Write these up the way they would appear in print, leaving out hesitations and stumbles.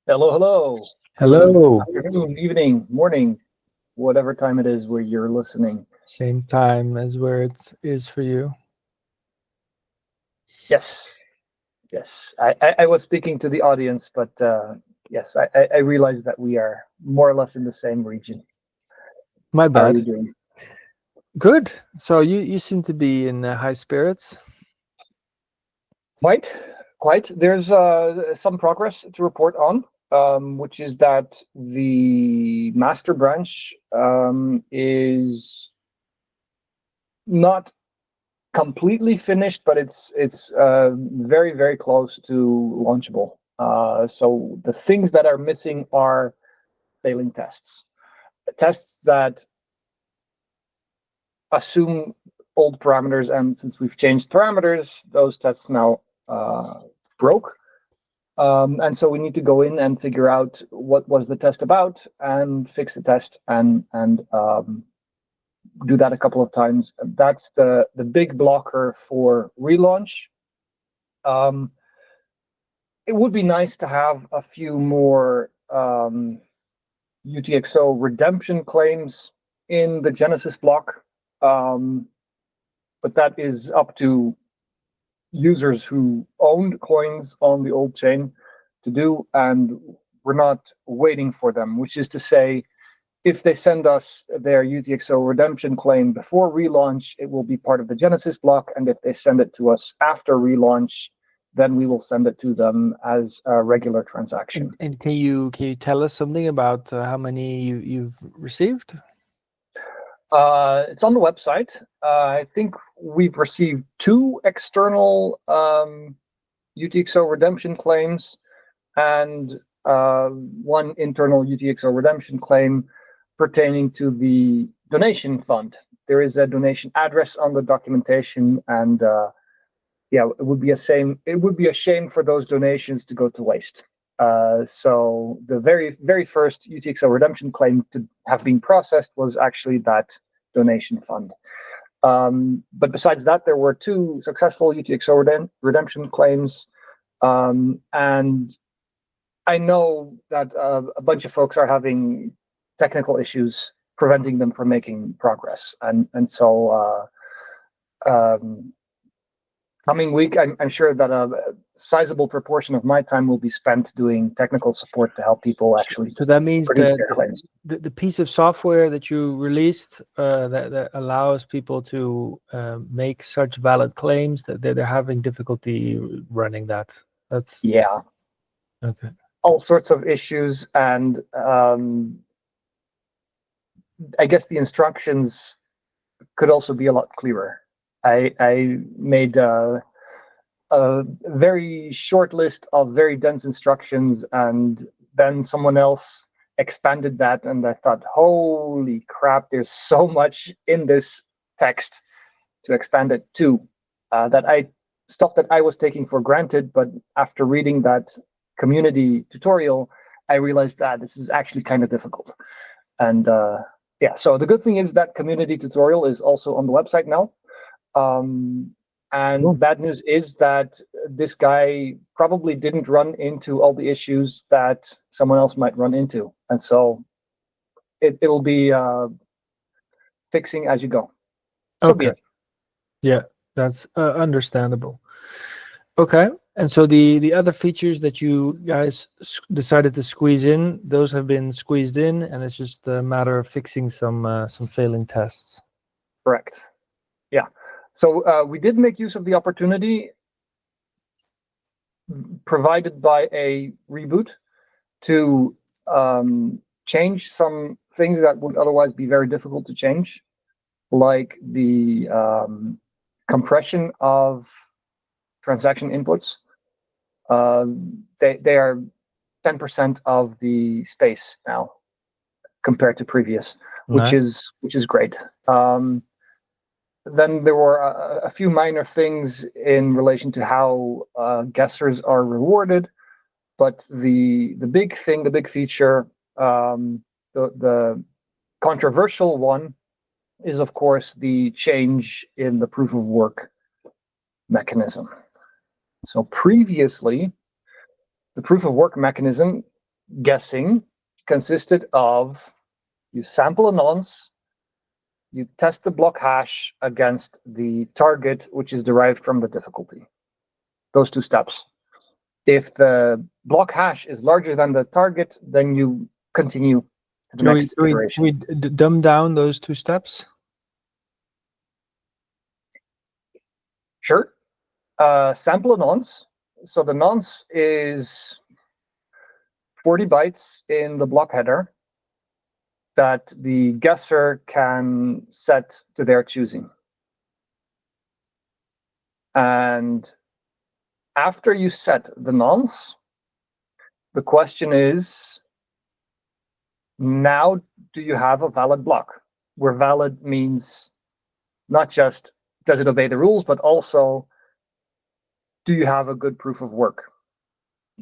Hello, hello. Good Hello. afternoon, evening, morning, whatever time it is where you're listening. Same time as where it is for you. Yes, yes. I was speaking to the audience, but yes, I realize that we are more or less in the same region. My How are you bad. doing? Good. So you seem to be in high spirits. Quite, quite. There's some progress to report on, which is that the master branch is not completely finished, but it's very very close to launchable. So the things that are missing are failing tests that assume old parameters, and since we've changed parameters, those tests now broke. And so we need to go in and figure out what was the test about and fix the test and do that a couple of times. That's the big blocker for relaunch. Um, it would be nice to have a few more UTXO redemption claims in the Genesis block, um, but that is up to users who owned coins on the old chain to do, and we're not waiting for them, which is to say, if they send us their UTXO redemption claim before relaunch, it will be part of the Genesis block. And if they send it to us after relaunch, then we will send it to them as a regular transaction. And can you tell us something about how many you've received? It's on the website. I think we've received two external UTXO redemption claims and one internal UTXO redemption claim pertaining to the donation fund. There is a donation address on the documentation, and yeah, it would be a shame for those donations to go to waste. So the very first UTXO redemption claim to have been processed was actually that donation fund. But besides that, there were two successful UTXO redemption claims, and I know that a bunch of folks are having technical issues preventing them from making progress, and so coming week, I'm sure that a sizable proportion of my time will be spent doing technical support to help people actually So that means produce that their claims. the piece of software that you released that allows people to make such valid claims that they're having difficulty running that. That's Yeah, okay. all sorts of issues, and I guess the instructions could also be a lot clearer. I made a very short list of very dense instructions, and then someone else expanded that, and I thought, holy crap, there's so much in this text to expand it to, that I stuff that I was taking for granted, but after reading that community tutorial, I realized that this is actually kind of difficult. And yeah, so the good thing is that community tutorial is also on the website now. Um, and the Cool. bad news is that this guy probably didn't run into all the issues that someone else might run into. And so it'll be fixing as you go. So be Okay. it. Yeah, that's understandable. Okay. And so the other features that you guys decided to squeeze in, those have been squeezed in, and it's just a matter of fixing some failing tests. Correct. Yeah. So we did make use of the opportunity provided by a reboot to change some things that would otherwise be very difficult to change, like the compression of transaction inputs. They are 10% of the space now compared to previous, Nice. which is great. Then there were a few minor things in relation to how guessers are rewarded, but the big thing, the big feature, the controversial one is of course the change in the proof of work mechanism. So previously, the proof of work mechanism guessing consisted of you sample a nonce, you test the block hash against the target, which is derived from the difficulty. Those two steps. If the block hash is larger than the target, then you continue to the next iteration. Can we dumb down those two steps? Sure. Sample a nonce. So the nonce is 40 bytes in the block header that the guesser can set to their choosing. And after you set the nonce, the question is, now do you have a valid block? Where valid means not just does it obey the rules, but also do you have a good proof of work?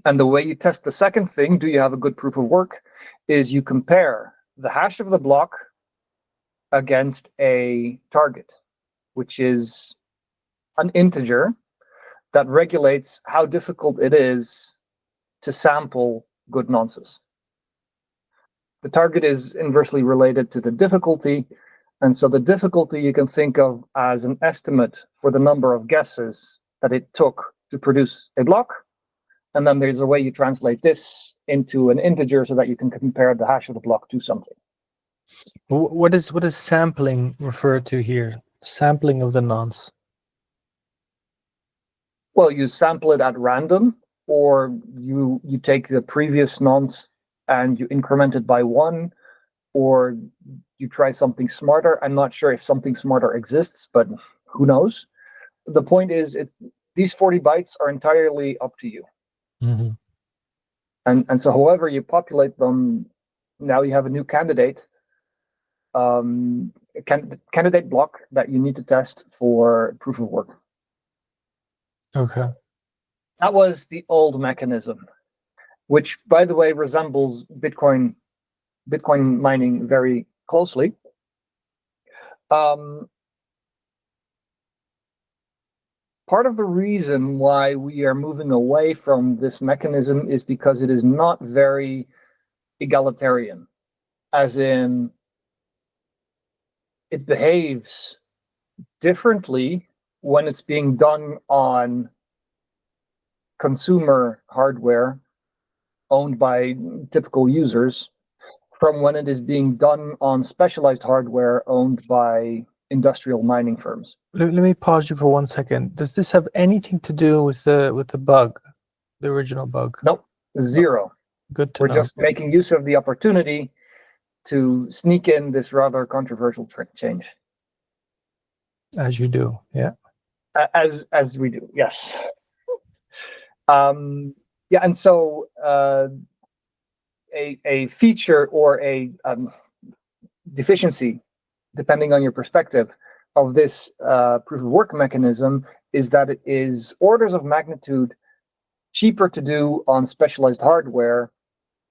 And the way you test the second thing, do you have a good proof of work, is you compare the hash of the block against a target, which is an integer that regulates how difficult it is to sample good nonces. The target is inversely related to the difficulty, and so the difficulty you can think of as an estimate for the number of guesses that it took to produce a block. And then there's a way you translate this into an integer so that you can compare the hash of the block to something. What is sampling referred to here? Sampling of the nonce. Well, you sample it at random, or you take the previous nonce and you increment it by 1, or you try something smarter. I'm not sure if something smarter exists, but who knows? The point is, these 40 bytes are entirely up to you. Mm-hmm. And so however you populate them, now you have a new candidate, candidate block that you need to test for proof of work. Okay. That was the old mechanism, which, by the way, resembles Bitcoin mining very closely. Part of the reason why we are moving away from this mechanism is because it is not very egalitarian, as in it behaves differently when it's being done on consumer hardware owned by typical users from when it is being done on specialized hardware owned by industrial mining firms. Let me pause you for 1 second. Does this have anything to do with the bug, the original bug? Nope, zero. Good to We're know. just making use of the opportunity to sneak in this rather controversial change. As you do, yeah. As we do, yes. Yeah, and so a feature or a deficiency, depending on your perspective, of this proof of work mechanism is that it is orders of magnitude cheaper to do on specialized hardware,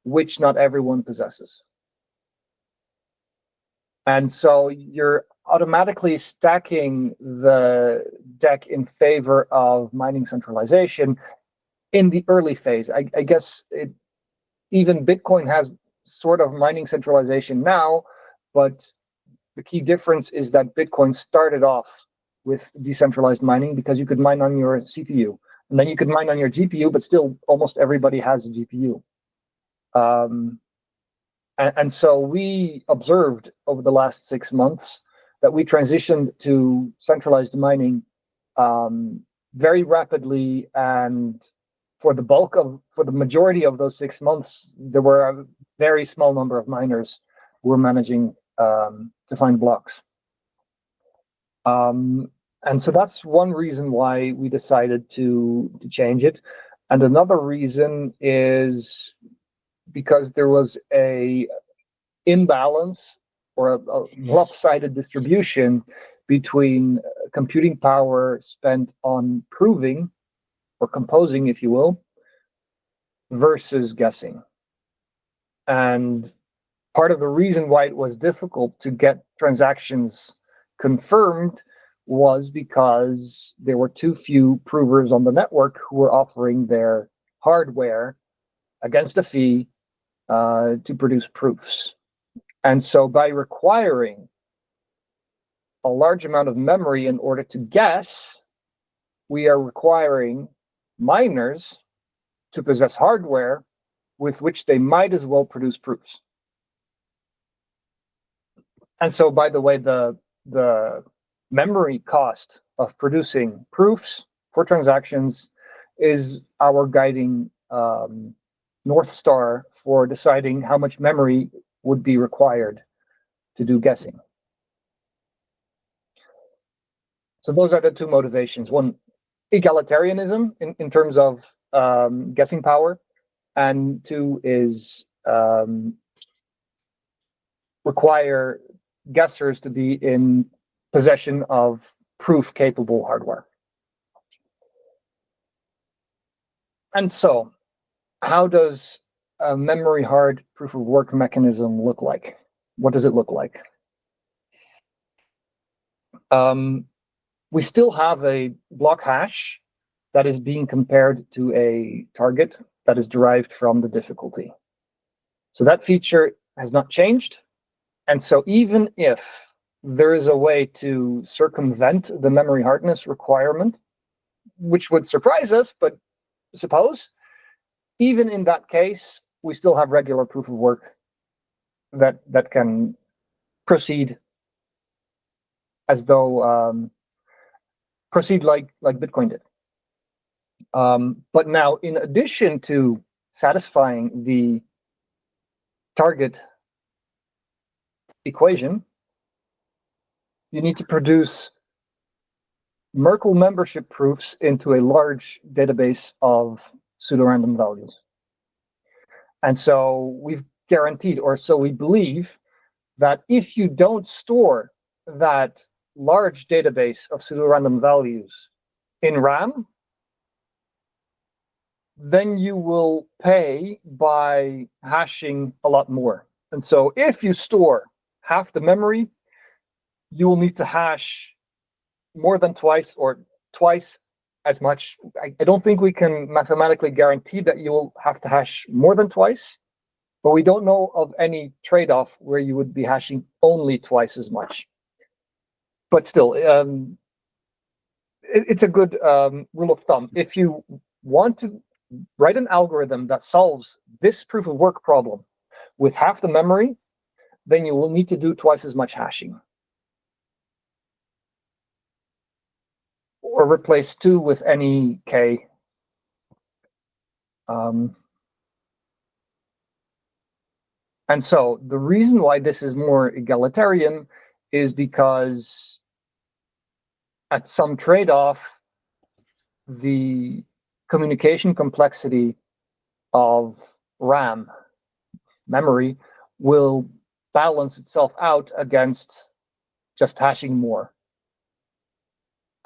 which not everyone possesses. And so you're automatically stacking the deck in favor of mining centralization in the early phase. I guess even Bitcoin has sort of mining centralization now, but the key difference is that Bitcoin started off with decentralized mining because you could mine on your CPU, and then you could mine on your GPU, but still almost everybody has a GPU. And so we observed over the last 6 months that we transitioned to centralized mining very rapidly, and for the majority of those 6 months, there were a very small number of miners who were managing to find blocks. And so that's one reason why we decided to change it. And another reason is because there was a imbalance or a lopsided distribution between computing power spent on proving or composing, if you will, versus guessing. And part of the reason why it was difficult to get transactions confirmed was because there were too few provers on the network who were offering their hardware against a fee to produce proofs. And so by requiring a large amount of memory in order to guess, we are requiring miners to possess hardware with which they might as well produce proofs. And so, by the way, the memory cost of producing proofs for transactions is our guiding North Star for deciding how much memory would be required to do guessing. So those are the two motivations. One, egalitarianism in terms of guessing power, and two is require guessers to be in possession of proof-capable hardware. And so, how does a memory-hard proof-of-work mechanism look like? What does it look like? We still have a block hash that is being compared to a target that is derived from the difficulty. So that feature has not changed. And so even if there is a way to circumvent the memory hardness requirement, which would surprise us, but suppose, even in that case, we still have regular proof of work that can proceed as though proceed like Bitcoin did. But now, in addition to satisfying the target equation, you need to produce Merkle membership proofs into a large database of pseudorandom values. And so we've guaranteed, or so we believe, that if you don't store that large database of pseudorandom values in RAM, then you will pay by hashing a lot more. And so if you store half the memory, you will need to hash more than twice or twice as much. I don't think we can mathematically guarantee that you will have to hash more than twice, but we don't know of any trade-off where you would be hashing only twice as much. But still, it's a good rule of thumb. If you want to write an algorithm that solves this proof of work problem with half the memory, then you will need to do twice as much hashing. Or replace 2 with any k. And so the reason why this is more egalitarian is because at some trade-off, the communication complexity of RAM memory will balance itself out against just hashing more.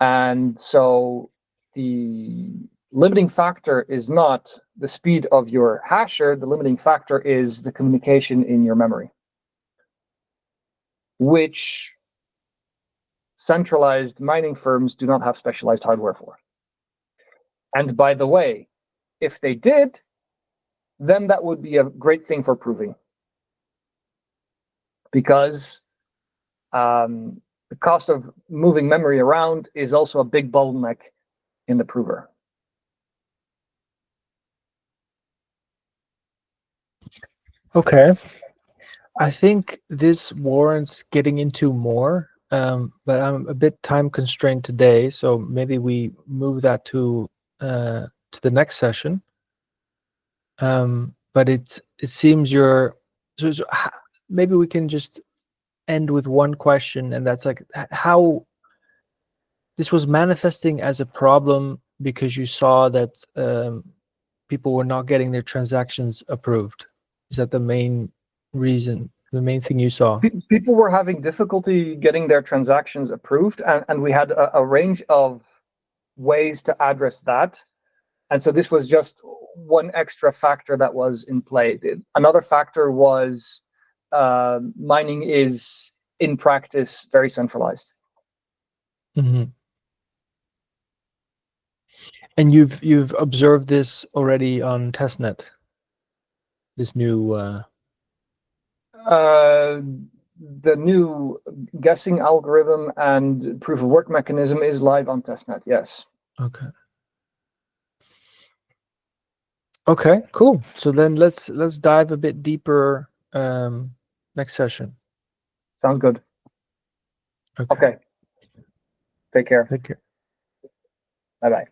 And so the limiting factor is not the speed of your hasher, the limiting factor is the communication in your memory, which centralized mining firms do not have specialized hardware for. And by the way, if they did, then that would be a great thing for proving, because the cost of moving memory around is also a big bottleneck in the prover. Okay. I think this warrants getting into more, but I'm a bit time constrained today, so maybe we move that to the next session. But it seems maybe we can just end with one question, and that's like how this was manifesting as a problem because you saw that people were not getting their transactions approved. Is that the main reason, the main thing you saw? People were having difficulty getting their transactions approved, and we had a range of ways to address that. And so this was just one extra factor that was in play. Another factor was mining is, in practice, very centralized. Mm-hmm. And you've observed this already on testnet? This new The new guessing algorithm and proof of work mechanism is live on testnet. Yes. okay. Okay, cool. So then let's dive a bit deeper next session. Sounds good. Okay. Okay. Take care. Take care. Bye bye.